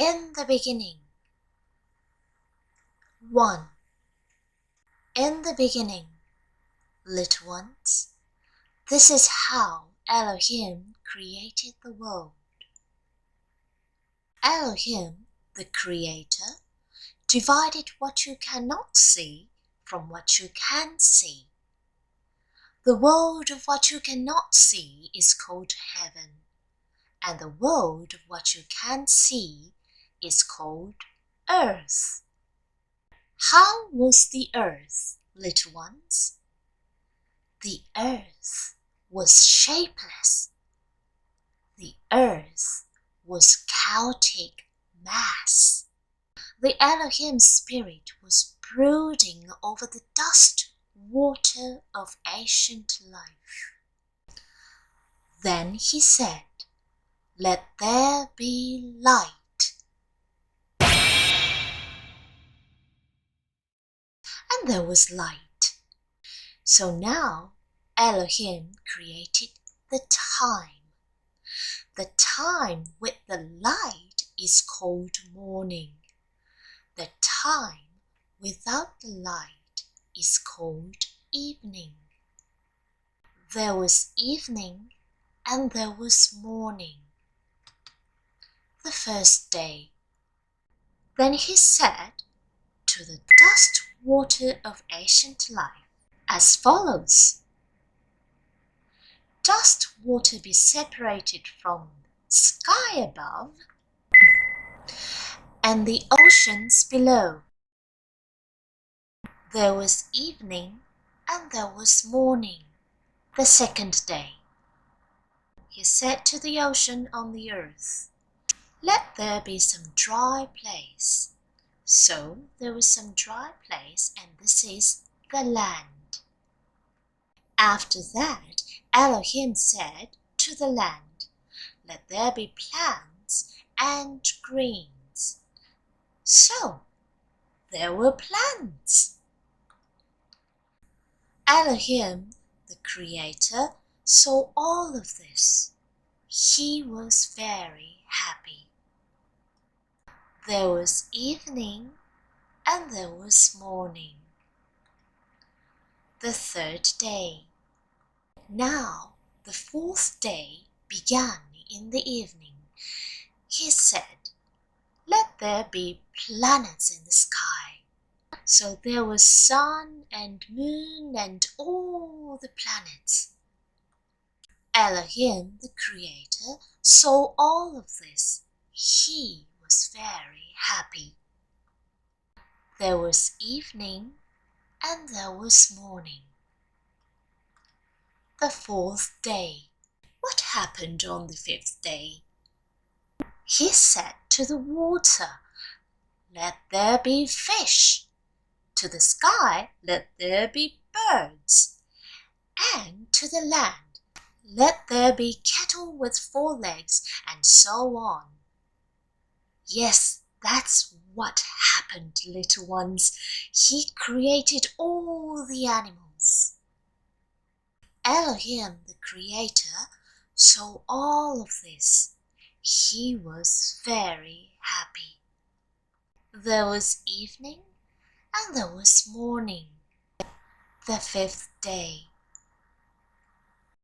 In the beginning. 1. In the beginning, little ones, this is how Elohim created the world. Elohim, the Creator, divided what you cannot see from what you can see. The world of what you cannot see is called heaven, and the world of what you can see is called earth. How was the earth, little ones? The earth was shapeless. The earth was chaotic mass. The Elohim spirit was brooding over the dust water of ancient life. Then he said, "Let there be light." And there was light. So now Elohim created the time. The time with the light is called morning. The time without the light is called evening. There was evening and there was morning. The first day. Then he said to the dust water of ancient life as follows: Dust water be separated from sky above and the oceans below. There was evening and there was morning, the second day. He said to the ocean on the earth, "Let there be some dry place." So there was some dry place, and this is the land. After that, Elohim said to the land, "Let there be plants and greens." So there were plants. Elohim, the Creator, saw all of this. He was very happy. There was evening and there was morning. The third day. Now the fourth day began in the evening. He said, "Let there be planets in the sky." So there was sun and moon and all the planets. Elohim, the Creator, saw all of this. He was very happy. There was evening and there was morning. The fourth day. What happened on the fifth day? He said to the water, "Let there be fish." To the sky, "Let there be birds." And to the land, "Let there be cattle with 4 legs," and so on. Yes, that's what happened, little ones. He created all the animals. Elohim, the Creator, saw all of this. He was very happy. There was evening and there was morning. The fifth day.